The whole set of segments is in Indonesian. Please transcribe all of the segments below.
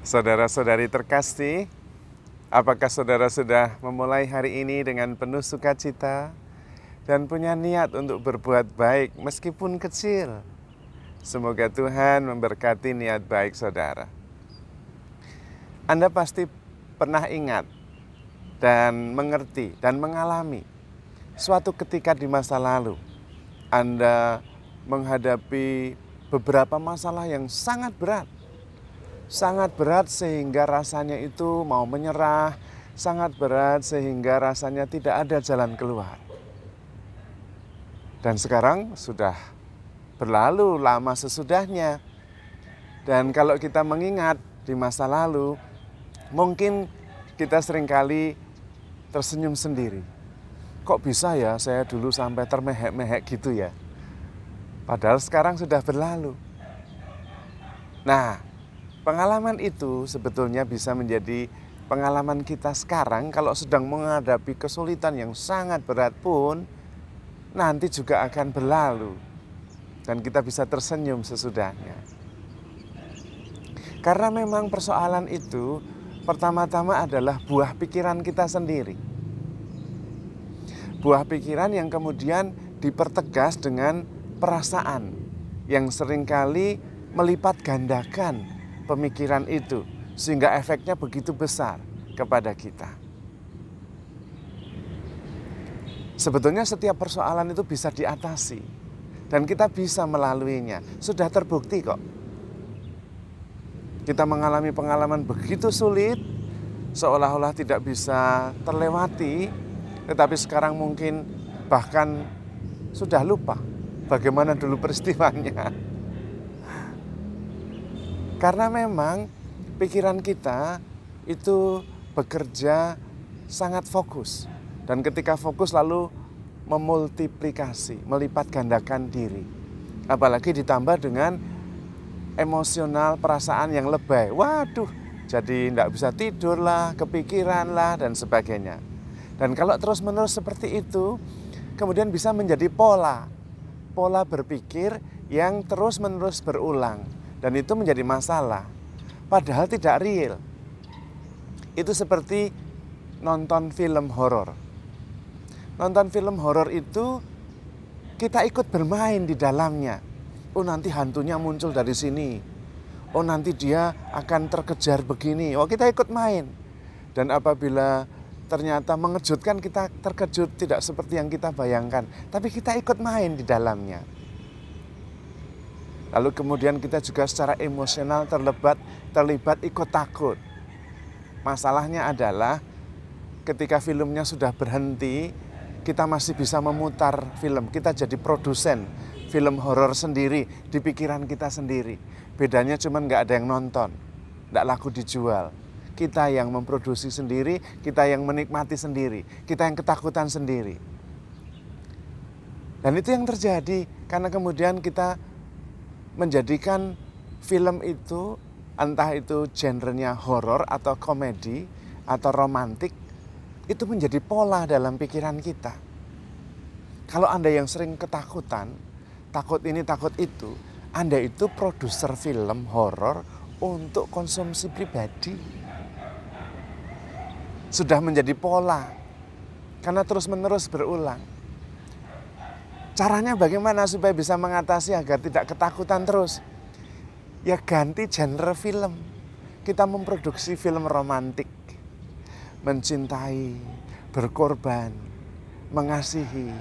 Saudara-saudari terkasih, apakah saudara sudah memulai hari ini dengan penuh sukacita dan punya niat untuk berbuat baik meskipun kecil? Semoga Tuhan memberkati niat baik saudara. Anda pasti pernah ingat dan mengerti dan mengalami suatu ketika di masa lalu Anda menghadapi beberapa masalah yang sangat berat sehingga rasanya itu mau menyerah, sangat berat sehingga rasanya tidak ada jalan keluar. Dan sekarang sudah berlalu lama sesudahnya. Dan kalau kita mengingat di masa lalu, mungkin kita seringkali tersenyum sendiri. Kok bisa ya saya dulu sampai termehek-mehek gitu ya? Padahal sekarang sudah berlalu. Nah, pengalaman itu sebetulnya bisa menjadi pengalaman kita sekarang kalau sedang menghadapi kesulitan yang sangat berat pun nanti juga akan berlalu dan kita bisa tersenyum sesudahnya. Karena memang persoalan itu pertama-tama adalah buah pikiran kita sendiri. Buah pikiran yang kemudian dipertegas dengan perasaan yang seringkali melipat gandakan pemikiran itu sehingga efeknya begitu besar kepada kita. Sebetulnya setiap persoalan itu bisa diatasi dan kita bisa melaluinya. Sudah terbukti kok. Kita mengalami pengalaman begitu sulit seolah-olah tidak bisa terlewati, tetapi sekarang mungkin bahkan sudah lupa bagaimana dulu peristiwanya. Karena memang pikiran kita itu bekerja sangat fokus. Dan ketika fokus lalu memultiplikasi, melipat gandakan diri. Apalagi ditambah dengan emosional, perasaan yang lebay. Waduh, jadi tidak bisa tidur lah, kepikiran lah, dan sebagainya. Dan kalau terus-menerus seperti itu, kemudian bisa menjadi pola berpikir yang terus-menerus berulang. Dan itu menjadi masalah. Padahal tidak real. Itu seperti nonton film horor. Nonton film horor itu kita ikut bermain di dalamnya. Oh nanti hantunya muncul dari sini. Oh nanti dia akan terkejar begini. Oh kita ikut main. Dan apabila ternyata mengejutkan, kita terkejut tidak seperti yang kita bayangkan. Tapi kita ikut main di dalamnya. Lalu kemudian kita juga secara emosional terlibat ikut takut. Masalahnya adalah ketika filmnya sudah berhenti, kita masih bisa memutar film. Kita jadi produsen film horor sendiri di pikiran kita sendiri. Bedanya cuma nggak ada yang nonton, nggak laku dijual. Kita yang memproduksi sendiri, kita yang menikmati sendiri, kita yang ketakutan sendiri. Dan itu yang terjadi karena kemudian kita menjadikan film itu, entah itu genrenya horor atau komedi atau romantik, itu menjadi pola dalam pikiran kita. Kalau Anda yang sering ketakutan, takut ini takut itu, Anda itu produser film horor untuk konsumsi pribadi. Sudah menjadi pola karena terus-menerus berulang. Caranya bagaimana supaya bisa mengatasi agar tidak ketakutan terus? Ya ganti genre film. Kita memproduksi film romantik. Mencintai, berkorban, mengasihi.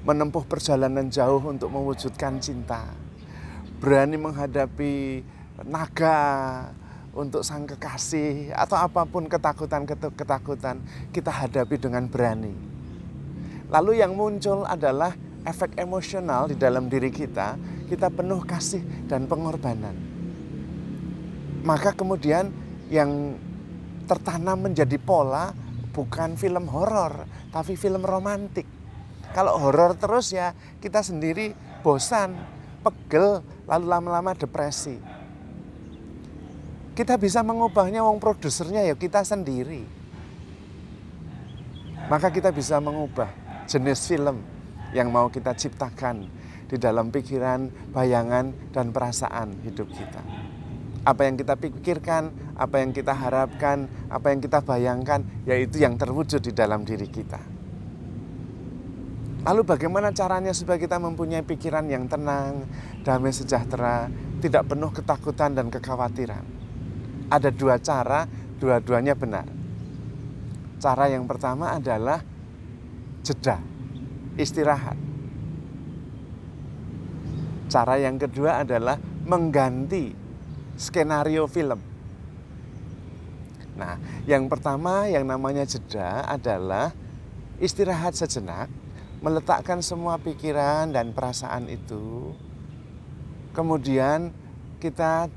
Menempuh perjalanan jauh untuk mewujudkan cinta. Berani menghadapi naga untuk sang kekasih. Atau apapun ketakutan kita hadapi dengan berani. Lalu yang muncul adalah efek emosional di dalam diri kita penuh kasih dan pengorbanan. Maka kemudian yang tertanam menjadi pola bukan film horor, tapi film romantik. Kalau horor terus ya kita sendiri bosan, pegel, lalu lama-lama depresi. Kita bisa mengubahnya, wong produsernya ya kita sendiri. Maka kita bisa mengubah jenis film yang mau kita ciptakan di dalam pikiran, bayangan, dan perasaan hidup kita. Apa yang kita pikirkan, apa yang kita harapkan, apa yang kita bayangkan, yaitu yang terwujud di dalam diri kita. Lalu bagaimana caranya supaya kita mempunyai pikiran yang tenang, damai sejahtera, tidak penuh ketakutan dan kekhawatiran? Ada dua cara, dua-duanya benar. Cara yang pertama adalah jeda, istirahat. Cara yang kedua adalah mengganti skenario film. Nah, yang pertama yang namanya jeda adalah istirahat sejenak, meletakkan semua pikiran dan perasaan itu, kemudian kita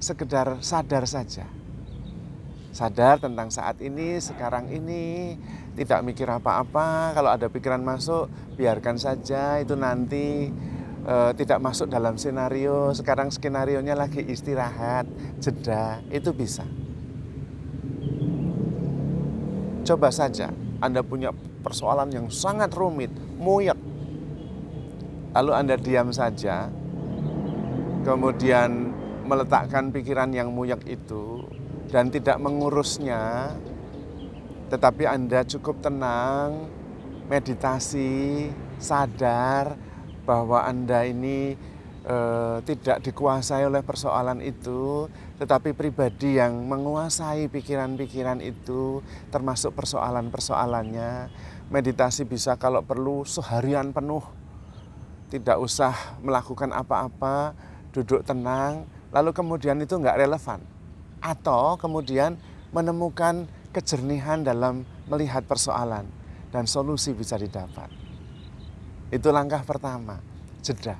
sekedar sadar saja. Sadar tentang saat ini, sekarang ini, tidak mikir apa-apa. Kalau ada pikiran masuk, biarkan saja, itu nanti tidak masuk dalam skenario. Sekarang skenarionya lagi istirahat, jeda, itu bisa. Coba saja, Anda punya persoalan yang sangat rumit, muyak. Lalu Anda diam saja, kemudian meletakkan pikiran yang muyak itu dan tidak mengurusnya, tetapi Anda cukup tenang, meditasi, sadar bahwa Anda ini tidak dikuasai oleh persoalan itu, tetapi pribadi yang menguasai pikiran-pikiran itu, termasuk persoalan-persoalannya. Meditasi bisa kalau perlu seharian penuh, tidak usah melakukan apa-apa, duduk tenang, lalu kemudian itu nggak relevan. Atau kemudian menemukan kejernihan dalam melihat persoalan dan solusi bisa didapat. Itu langkah pertama, jeda.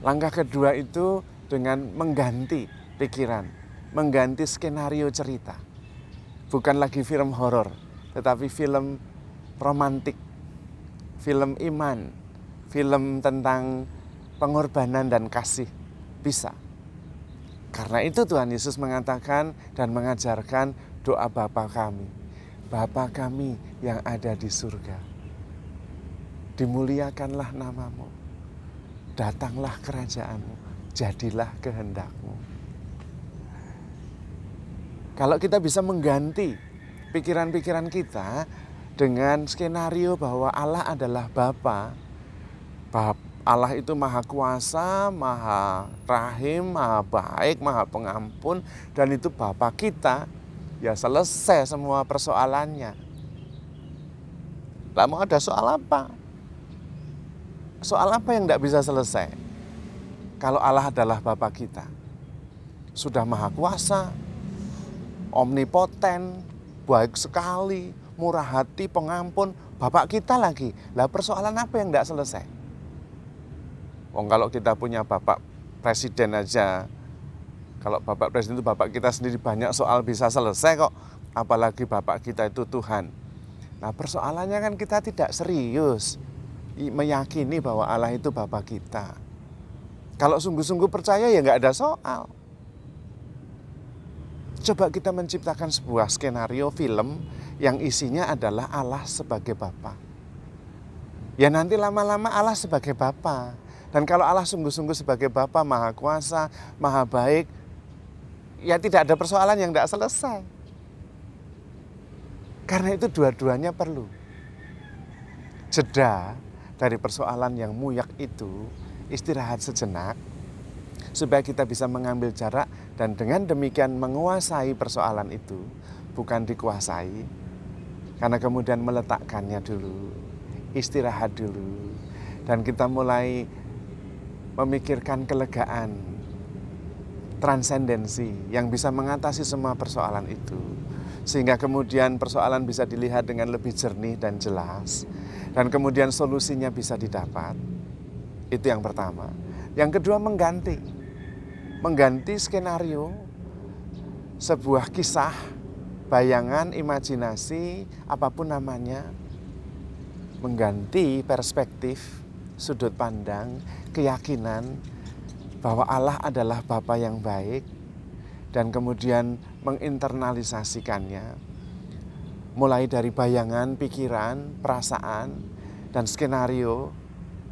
Langkah kedua itu dengan mengganti pikiran, mengganti skenario cerita. Bukan lagi film horor, tetapi film romantik, film iman, film tentang pengorbanan dan kasih. Bisa. Karena itu Tuhan Yesus mengatakan dan mengajarkan doa Bapa kami. Bapa kami yang ada di surga, dimuliakanlah namamu, datanglah kerajaanmu, jadilah kehendakmu. Kalau kita bisa mengganti pikiran-pikiran kita dengan skenario bahwa Allah adalah Bapa, Allah itu maha kuasa, maha rahim, maha baik, maha pengampun, dan itu Bapa kita, ya selesai semua persoalannya. Lah mau ada soal apa? Soal apa yang tidak bisa selesai? Kalau Allah adalah Bapa kita, sudah maha kuasa, omnipoten, baik sekali, murah hati, pengampun, Bapak kita lagi. Lah persoalan apa yang tidak selesai? Kalau kita punya Bapak Presiden aja, kalau Bapak Presiden itu Bapak kita sendiri banyak soal bisa selesai kok, apalagi Bapak kita itu Tuhan. Nah persoalannya kan kita tidak serius meyakini bahwa Allah itu Bapa kita. Kalau sungguh-sungguh percaya ya nggak ada soal. Coba kita menciptakan sebuah skenario film yang isinya adalah Allah sebagai Bapa. Ya nanti lama-lama Allah sebagai Bapa. Dan kalau Allah sungguh-sungguh sebagai Bapa, maha kuasa, maha baik, ya tidak ada persoalan yang tidak selesai. Karena itu dua-duanya perlu. Jeda dari persoalan yang muyak itu, istirahat sejenak, supaya kita bisa mengambil jarak dan dengan demikian menguasai persoalan itu, bukan dikuasai, karena kemudian meletakkannya dulu, istirahat dulu, dan kita mulai memikirkan kelegaan, transendensi yang bisa mengatasi semua persoalan itu, sehingga kemudian persoalan bisa dilihat dengan lebih jernih dan jelas, dan kemudian solusinya bisa didapat. Itu yang pertama. Yang kedua, mengganti skenario, sebuah kisah, bayangan, imajinasi, apapun namanya, mengganti perspektif, sudut pandang, keyakinan bahwa Allah adalah Bapa yang baik, dan kemudian menginternalisasikannya, mulai dari bayangan, pikiran, perasaan, dan skenario,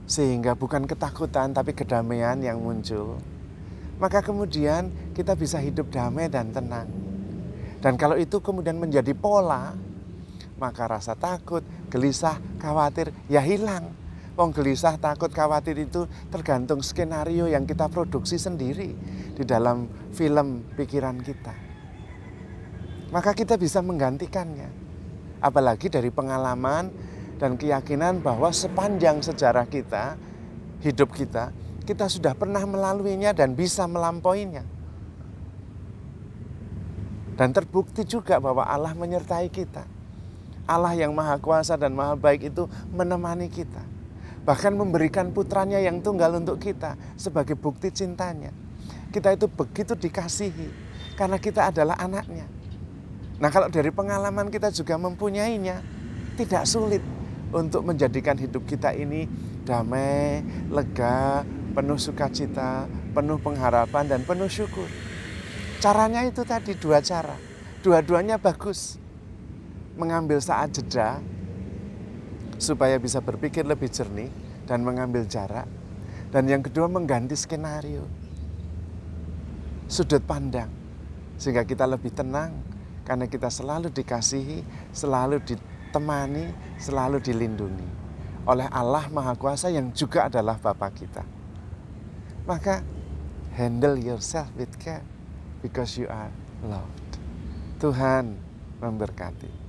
sehingga bukan ketakutan tapi kedamaian yang muncul. maka kemudian kita bisa hidup damai dan tenang. Dan kalau itu kemudian menjadi pola, maka rasa takut, gelisah, khawatir ya hilang. Wong gelisah, takut, khawatir itu tergantung skenario yang kita produksi sendiri di dalam film pikiran kita. Maka kita bisa menggantikannya. Apalagi dari pengalaman dan keyakinan bahwa sepanjang sejarah kita, hidup kita, kita sudah pernah melaluinya dan bisa melampauinya. Dan terbukti juga bahwa Allah menyertai kita. Allah yang maha kuasa dan maha baik itu menemani kita. Bahkan memberikan putranya yang tunggal untuk kita sebagai bukti cintanya. Kita itu begitu dikasihi karena kita adalah anaknya. Nah, kalau dari pengalaman kita juga mempunyainya, tidak sulit untuk menjadikan hidup kita ini damai, lega, penuh sukacita, penuh pengharapan dan penuh syukur. Caranya itu tadi 2 cara. Dua-duanya bagus. Mengambil saat jeda supaya bisa berpikir lebih jernih dan mengambil jarak. Dan yang kedua mengganti skenario, sudut pandang, sehingga kita lebih tenang karena kita selalu dikasihi, selalu ditemani, selalu dilindungi oleh Allah Maha Kuasa yang juga adalah Bapa kita. Maka handle yourself with care because you are loved. Tuhan memberkati.